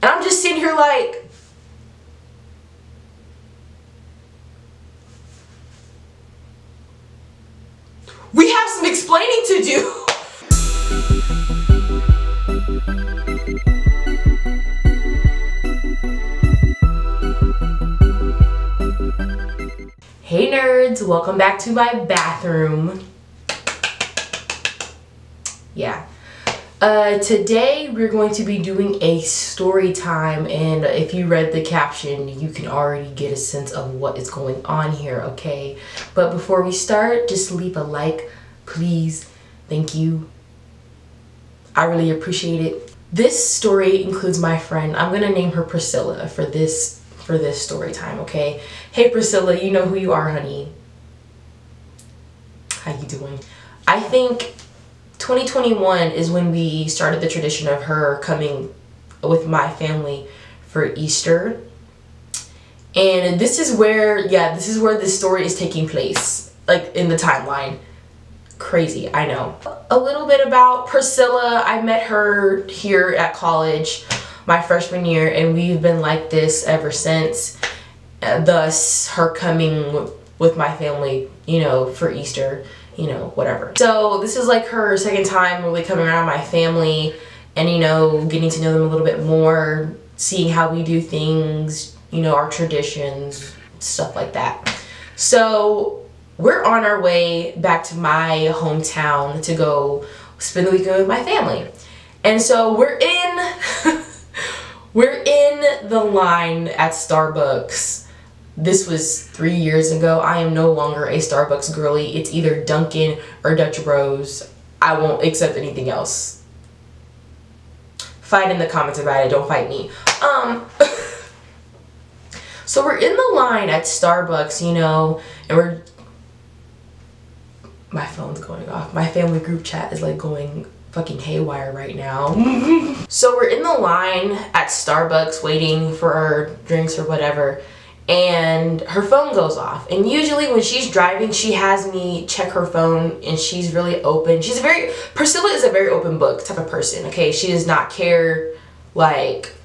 And I'm just sitting here like, we have some explaining to do. Hey nerds, welcome back to my bathroom. Yeah. Today we're going to be doing a story time, and if you read the caption, you can already get a sense of what is going on here, okay? But before we start, just leave a like, please. Thank you. I really appreciate it. This story includes my friend. I'm gonna name her Priscilla for this story time, okay? Hey Priscilla, you know who you are, honey. How you doing? I think 2021 is when we started the tradition of her coming with my family for Easter. And this is where this story is taking place, like in the timeline. Crazy, I know. A little bit about Priscilla. I met her here at college my freshman year, and we've been like this ever since. Thus, her coming with my family, you know, for Easter, you know, whatever. So this is like her second time really coming around my family and, you know, getting to know them a little bit more, seeing how we do things, you know, our traditions, stuff like that. So we're on our way back to my hometown to go spend the weekend with my family. And so we're in the line at Starbucks. This was 3 years ago. I am no longer a Starbucks girly. It's either Dunkin' or Dutch Bros. I won't accept anything else. Fight in the comments about it. Don't fight me. So we're in the line at Starbucks, you know, and my phone's going off. My family group chat is like going fucking haywire right now. So we're in the line at Starbucks waiting for our drinks or whatever, and her phone goes off. And usually when she's driving, she has me check her phone, and she's really open. Priscilla is a very open book type of person, okay? She does not care, like,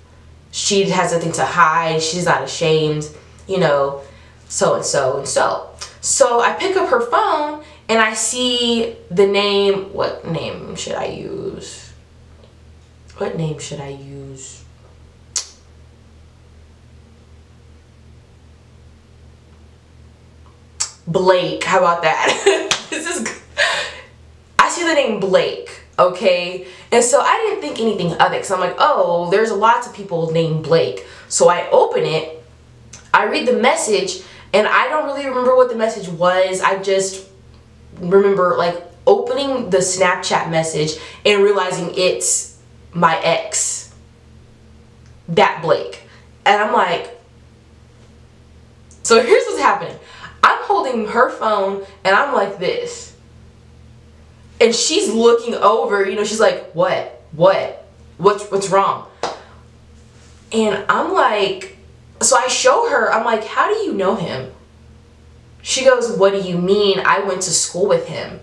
she has nothing to hide, she's not ashamed, you know, so and so and so. So I pick up her phone and I see the name. What name should I use? What name should I use? Blake, how about that? I see the name Blake, okay? And so I didn't think anything of it, because I'm like, oh, there's lots of people named Blake. So I open it, I read the message, and I don't really remember what the message was. I just remember like opening the Snapchat message and realizing it's my ex, that Blake. And I'm like, so here's what's happening. I'm holding her phone and I'm like this, and she's looking over, you know, she's like, what's wrong? And I'm like, so I show her, I'm like, how do you know him? She goes, what do you mean? I went to school with him.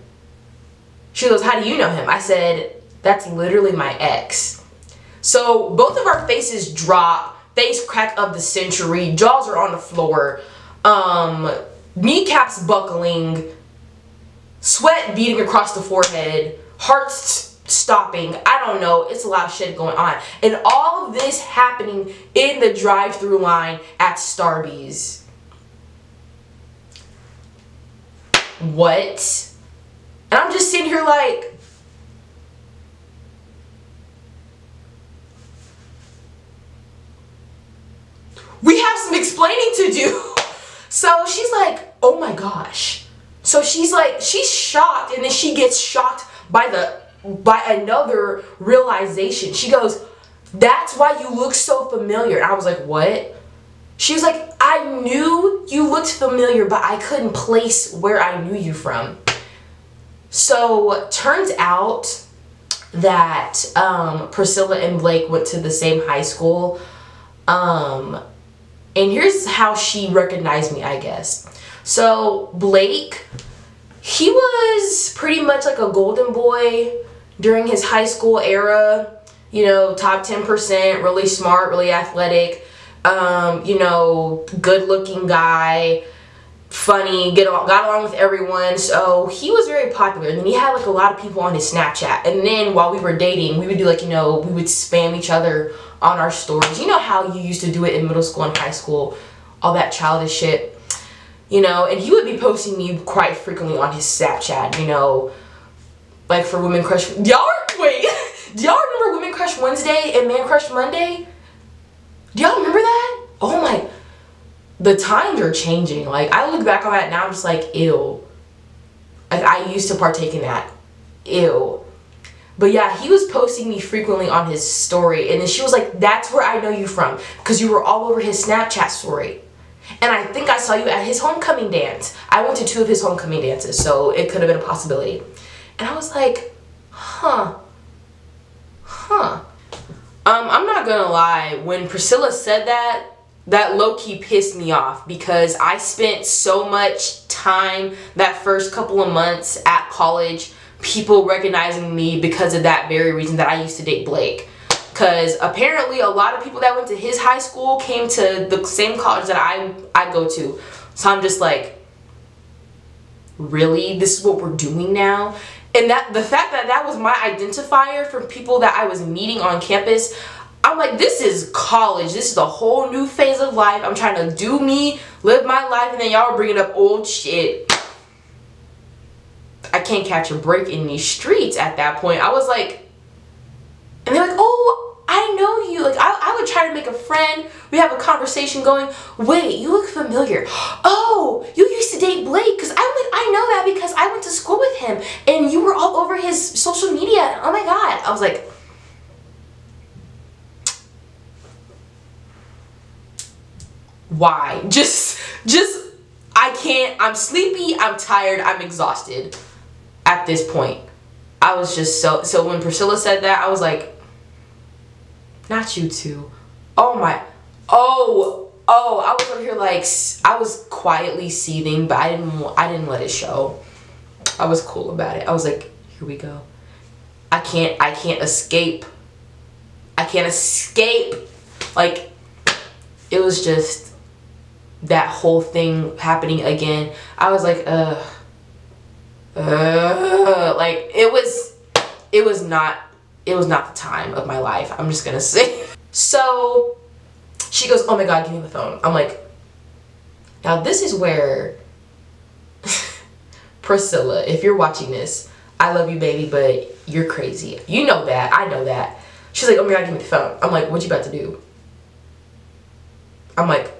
She goes, how do you know him? I said, that's literally my ex. So both of our faces drop, face crack of the century, jaws are on the floor, kneecaps buckling, sweat beating across the forehead, hearts stopping. I don't know, it's a lot of shit going on. And all of this happening in the drive-through line at Starbucks. What? And I'm just sitting here like, we have some explaining to do. So she's like, oh my gosh. So she's like, she's shocked, and then she gets shocked by another realization. She goes, that's why you look so familiar. And I was like, what? She was like, I knew you looked familiar, but I couldn't place where I knew you from. So turns out that Priscilla and Blake went to the same high school. And here's how she recognized me, I guess. So Blake, he was pretty much like a golden boy during his high school era. you know, top 10%, really smart, really athletic, you know, good looking guy, funny, got along with everyone. So he was very popular. And then he had like a lot of people on his Snapchat. And then while we were dating, we would do like, you know, we would spam each other on our stories. You know how you used to do it in middle school and high school, all that childish shit, you know. And he would be posting me quite frequently on his Snapchat, you know, like for Women Crush. Wait, do y'all remember Women Crush Wednesday and Man Crush Monday? Do y'all remember that? Oh my, the times are changing. Like, I look back on that now, I'm just like, ew. Like, I used to partake in that. Ew. But yeah, he was posting me frequently on his story, and then she was like, that's where I know you from, because you were all over his Snapchat story. And I think I saw you at his homecoming dance. I went to 2 of his homecoming dances, so it could have been a possibility. And I was like, huh. I'm not gonna lie, when Priscilla said that, that low-key pissed me off, because I spent so much time that first couple of months at college, people recognizing me because of that very reason, that I used to date Blake. Because apparently a lot of people that went to his high school came to the same college that I go to. So I'm just like, really? This is what we're doing now? And that the fact that that was my identifier for people that I was meeting on campus, I'm like, this is college. This is a whole new phase of life. I'm trying to do me, live my life, and then y'all are bringing up old shit. I can't catch a break in these streets at that point. I was like, and they're like, oh, I know you. Like, I would try to make a friend. We have a conversation going, wait, you look familiar. Oh, you used to date Blake, because I know that because I went to school with him and you were all over his social media. Oh my God. I was like, why? Just, I can't. I'm sleepy, I'm tired, I'm exhausted at this point. I was just so when Priscilla said that, I was like, not you two. Oh my, oh, I was over here like, I was quietly seething, but I didn't let it show. I was cool about it. I was like, here we go. I can't escape. I can't escape. Like, it was just that whole thing happening again. I was like, like, it was not the time of my life. I'm just gonna say. So she goes, oh my God, give me the phone. I'm like, now this is where Priscilla, if you're watching this, I love you, baby, but you're crazy. You know that. I know that. She's like, oh my God, give me the phone. I'm like, what you about to do? I'm like,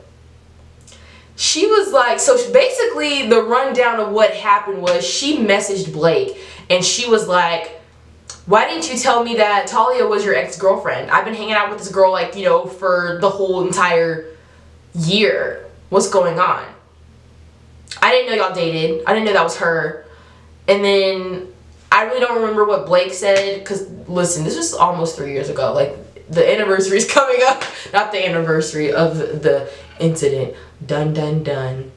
she was like, so basically the rundown of what happened was she messaged Blake and she was like, why didn't you tell me that Talia was your ex-girlfriend? I've been hanging out with this girl, like, you know, for the whole entire year. What's going on? I didn't know y'all dated. I didn't know that was her. And then I really don't remember what Blake said, because listen, this was almost 3 years ago. Like, the anniversary is coming up. Not the anniversary of the incident. Dun dun dun.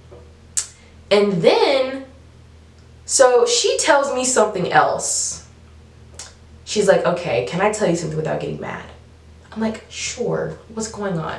And then, so she tells me something else. She's like, okay, can I tell you something without getting mad? I'm like, sure, what's going on?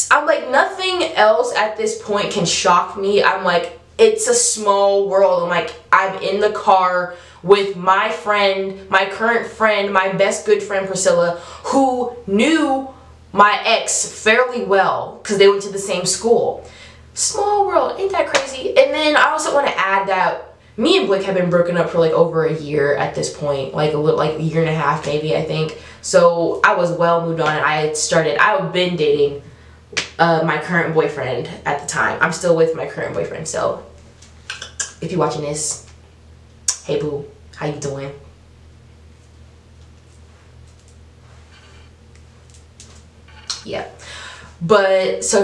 I'm like, nothing else at this point can shock me. I'm like, it's a small world. I'm like, I'm in the car with my friend, my current friend, my best good friend Priscilla, who knew my ex fairly well because they went to the same school. Small world, ain't that crazy? And then I also want to add that me and Blake have been broken up for like over a year at this point, like a little, like a year and a half maybe, I think. So I was well moved on, and I had been dating my current boyfriend at the time. I'm still with my current boyfriend, so if you're watching this, hey boo, how you doing? Yeah. But so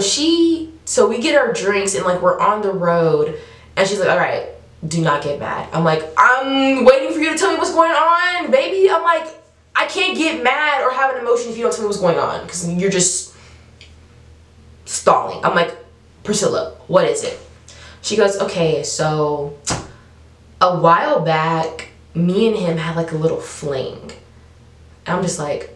we get our drinks and like we're on the road, and she's like, all right, do not get mad. I'm like, I'm waiting for you to tell me what's going on, baby. I'm like, I can't get mad or have an emotion if you don't tell me what's going on, because you're just stalling. I'm like, Priscilla, what is it? She goes, okay, so a while back, me and him had like a little fling. And I'm just like,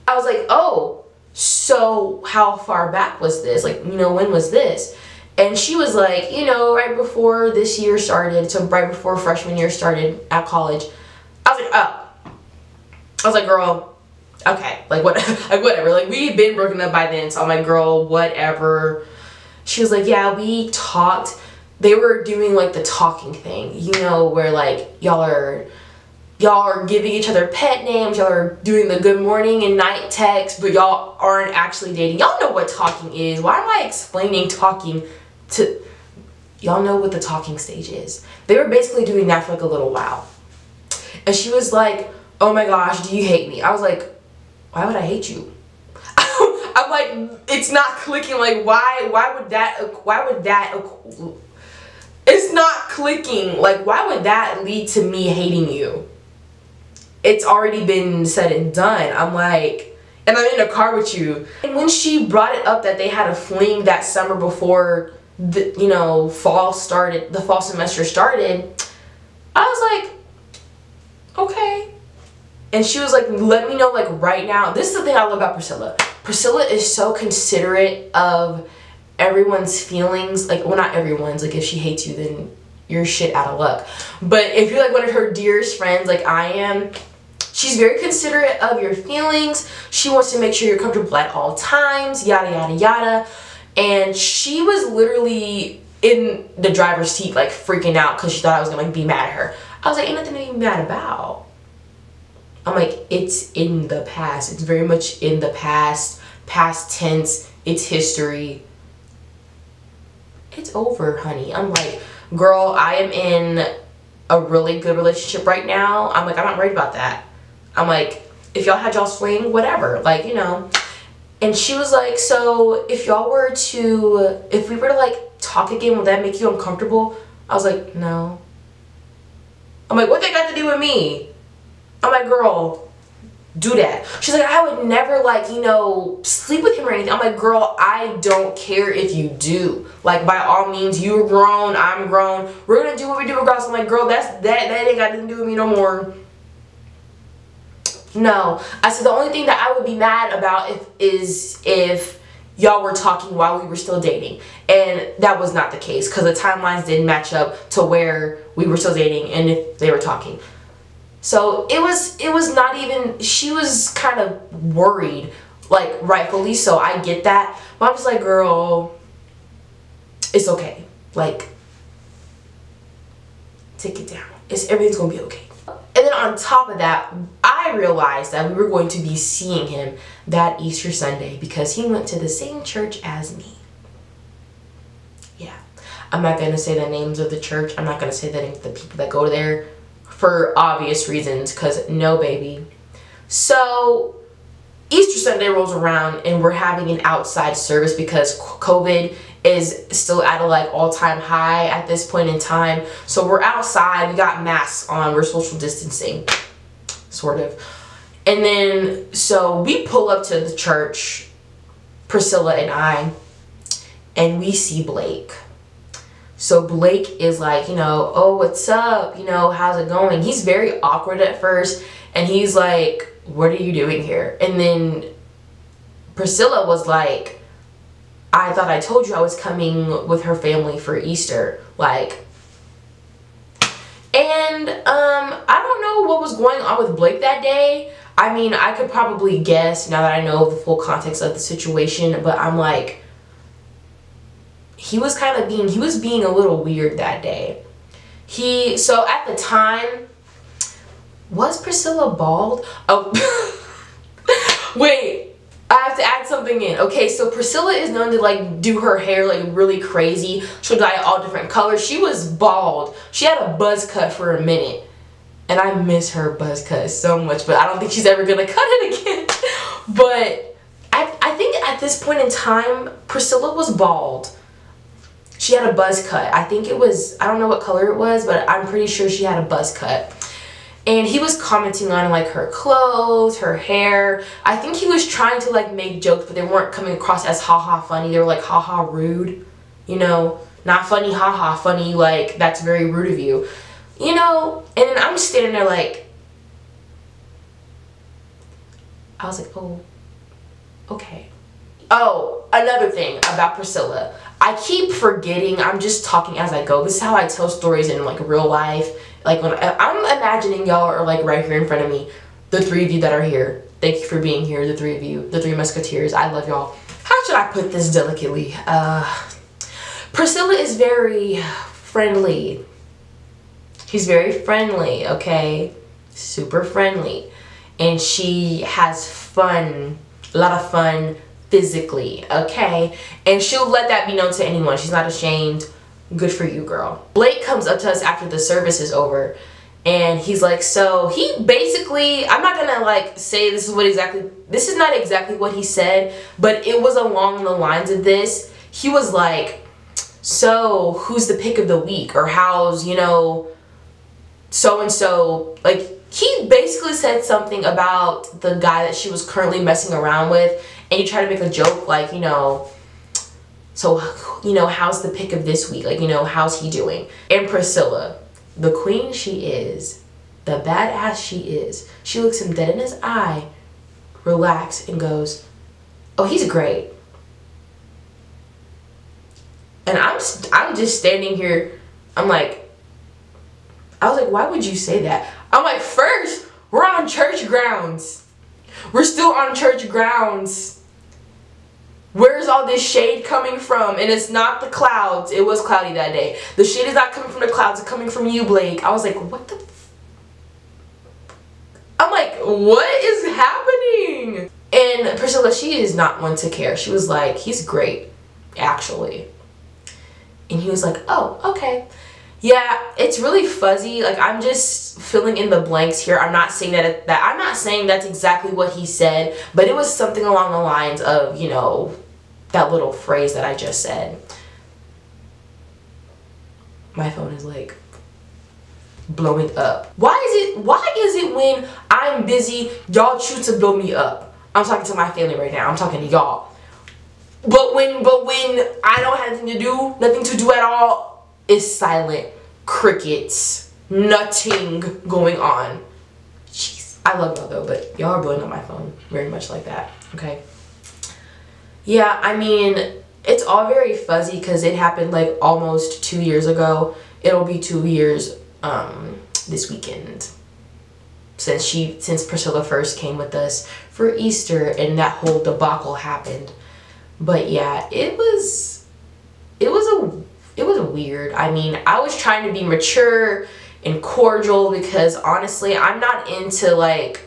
I was like, oh, so how far back was this? Like, you know, when was this? And she was like, you know, right before this year started, so right before freshman year started at college. I was like, oh. I was like, girl, okay, like what, like whatever. Like we had been broken up by then, so I'm like, girl, whatever. She was like, yeah, we talked. They were doing like the talking thing, you know, where like y'all are giving each other pet names, y'all are doing the good morning and night text, but y'all aren't actually dating. Y'all know what talking is. Why am I explaining talking to y'all? Know what the talking stage is. They were basically doing that for like a little while. And she was like, oh my gosh, do you hate me? I was like, why would I hate you? I'm like, it's not clicking. Like, why would that, it's not clicking. Like, why would that lead to me hating you? It's already been said and done. I'm like, and I'm in a car with you. And when she brought it up that they had a fling that summer before the, you know, the fall semester started, I was like, okay. And she was like, let me know like right now. This is the thing I love about Priscilla. Priscilla is so considerate of everyone's feelings. Like, well, not everyone's. Like, if she hates you, then you're shit out of luck. But if you're like one of her dearest friends, like I am, she's very considerate of your feelings. She wants to make sure you're comfortable at all times, yada, yada, yada. And she was literally in the driver's seat, like freaking out because she thought I was gonna like be mad at her. I was like, ain't nothing to be mad about. I'm like, it's in the past. It's very much in the past tense. It's history. It's over, honey. I'm like, girl, I am in a really good relationship right now. I'm like, I'm not worried about that. I'm like, if y'all had y'all swing, whatever, like, you know. And she was like, so if we were to like talk again, would that make you uncomfortable? I was like, no. I'm like, what they got to do with me? I'm like, girl, do that. She's like, I would never like, you know, sleep with him or anything. I'm like, girl, I don't care if you do. Like, by all means, you're grown, I'm grown. We're gonna do what we do regardless. I'm like, girl, that ain't got nothing to do with me no more. No. I said the only thing that I would be mad about is if y'all were talking while we were still dating. And that was not the case because the timelines didn't match up to where we were still dating and if they were talking. So it was not even, she was kind of worried, like rightfully so. I get that. But I'm just like, girl, it's okay. Like, take it down. Everything's gonna be okay. And then on top of that, I realized that we were going to be seeing him that Easter Sunday because he went to the same church as me. Yeah. I'm not going to say the names of the church. I'm not going to say the names of the people that go there for obvious reasons because no, baby. So Easter Sunday rolls around and we're having an outside service because COVID is still at a like all-time high at this point in time. So we're outside, we got masks on, we're social distancing, sort of. And then, so we pull up to the church, Priscilla and I, and we see Blake. So Blake is like, you know, oh, what's up? You know, how's it going? He's very awkward at first, and he's like, what are you doing here? And then Priscilla was like, I thought I told you I was coming with her family for Easter, like. And I don't know what was going on with Blake that day. I mean, I could probably guess now that I know the full context of the situation, but I'm like, he was being a little weird that day. So at the time, was Priscilla bald? Oh, wait. I have to add something in. Okay, so Priscilla is known to like do her hair like really crazy. She'll dye it all different colors. She was bald. She had a buzz cut for a minute. And I miss her buzz cut so much, but I don't think she's ever gonna cut it again. But I think at this point in time, Priscilla was bald. She had a buzz cut. I think it was, I don't know what color it was, but I'm pretty sure she had a buzz cut. And he was commenting on like her clothes, her hair. I think he was trying to like make jokes, but they weren't coming across as haha funny. They were like haha rude, you know, not funny haha, funny like that's very rude of you, you know. And then I'm standing there like, I was like, oh, Okay. Oh, another thing about Priscilla. I keep forgetting, I'm just talking as I go. This is how I tell stories in like real life. Like when I'm imagining y'all are like right here in front of me. The three of you that are here. Thank you for being here, the three of you. The three musketeers. I love y'all. How should I put this delicately? Priscilla is very friendly. She's very friendly, okay? Super friendly. And she has fun, a lot of fun physically, okay? And she'll let that be known to anyone. She's not ashamed. Good for you, girl. Blake comes up to us after the service is over, and he's like, so he basically, I'm not gonna like say this is not exactly what he said, but it was along the lines of this. He was like, so who's the pick of the week, or how's, you know, so and so, like he basically said something about the guy that she was currently messing around with, and he tried to make a joke like, you know, so, you know, how's the pick of this week, like, you know, how's he doing? And Priscilla, the queen she is, the badass she is, she looks him dead in his eye, relaxed, and goes, oh, he's great. And I'm just standing here, I was like, why would you say that? I'm like, first, we're on church grounds. We're still on church grounds. Where's all this shade coming from? And it's not the clouds. It was cloudy that day. The shade is not coming from the clouds. It's coming from you, Blake. I was like, what the I'm like, what is happening? And Priscilla, she is not one to care. She was like, he's great, actually. And he was like, oh, okay. Yeah, it's really fuzzy. Like, I'm just filling in the blanks here. I'm not saying I'm not saying that's exactly what he said, but it was something along the lines of, you know, that little phrase that I just said. My phone is like blowing up. Why is it when I'm busy, y'all choose to blow me up? I'm talking to my family right now. I'm talking to y'all. But when I don't have nothing to do at all, it's silent. Crickets. Nothing going on. Jeez. I love y'all though, but y'all are blowing up my phone very much like that. Okay. Yeah, I mean, it's all very fuzzy because it happened like almost 2 years ago. It'll be 2 years this weekend since Priscilla first came with us for Easter and that whole debacle happened. But yeah, it was weird. I mean, I was trying to be mature and cordial because honestly, I'm not into like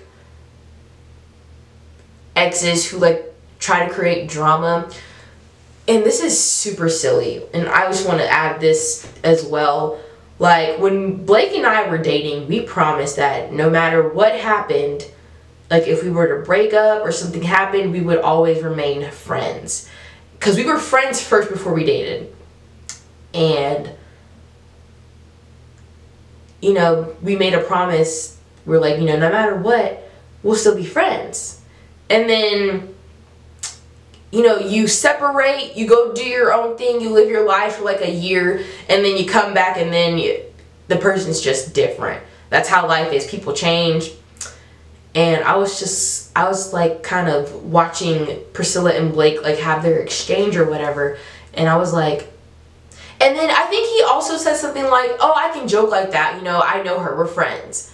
exes who like try to create drama. And this is super silly. And I just want to add this as well. Like, when Blake and I were dating, we promised that no matter what happened, like if we were to break up or something happened, we would always remain friends. Because we were friends first before we dated. And, you know, we made a promise. We're like, you know, no matter what, we'll still be friends. And then, you know, you separate, you go do your own thing, you live your life for like a year, and then you come back and then the person's just different. That's how life is. People change. And I was like kind of watching Priscilla and Blake like have their exchange or whatever. And I was like, and then I think he also said something like, oh, I can joke like that. You know, I know her. We're friends.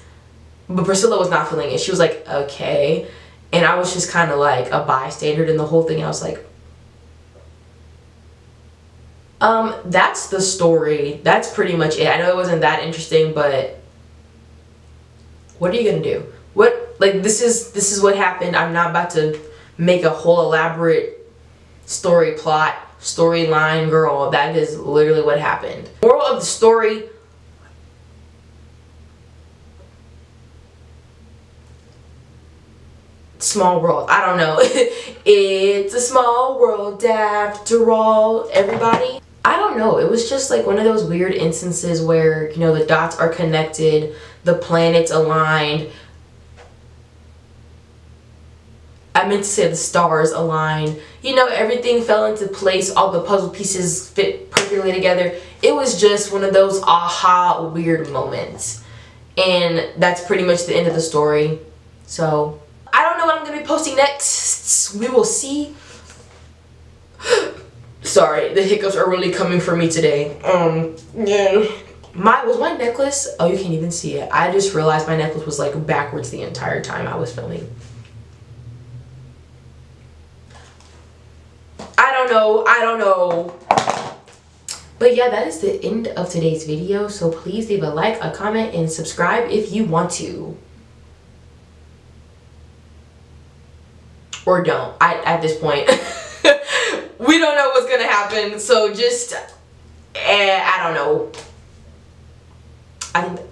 But Priscilla was not feeling it. She was like, okay. And I was just kind of like a bystander in the whole thing. I was like, that's the story. That's pretty much it. I know it wasn't that interesting, but what are you gonna do? Like, this is what happened. I'm not about to make a whole elaborate storyline, girl. That is literally what happened. Moral of the story: small world. I don't know. It's a small world after all, everybody. I don't know. It was just like one of those weird instances where, you know, the dots are connected, the planets aligned. I meant to say the stars aligned. You know, everything fell into place. All the puzzle pieces fit perfectly together. It was just one of those aha weird moments. And that's pretty much the end of the story. So I don't know what I'm going to be posting next. We will see. Sorry, the hiccups are really coming for me today. Yeah. Was my necklace? Oh, you can't even see it. I just realized my necklace was like backwards the entire time I was filming. I don't know. But yeah, that is the end of today's video. So please leave a like, a comment, and subscribe if you want to. Or don't. At this point, we don't know what's gonna happen. So just, I don't know.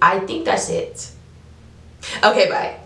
I think that's it. Okay, bye.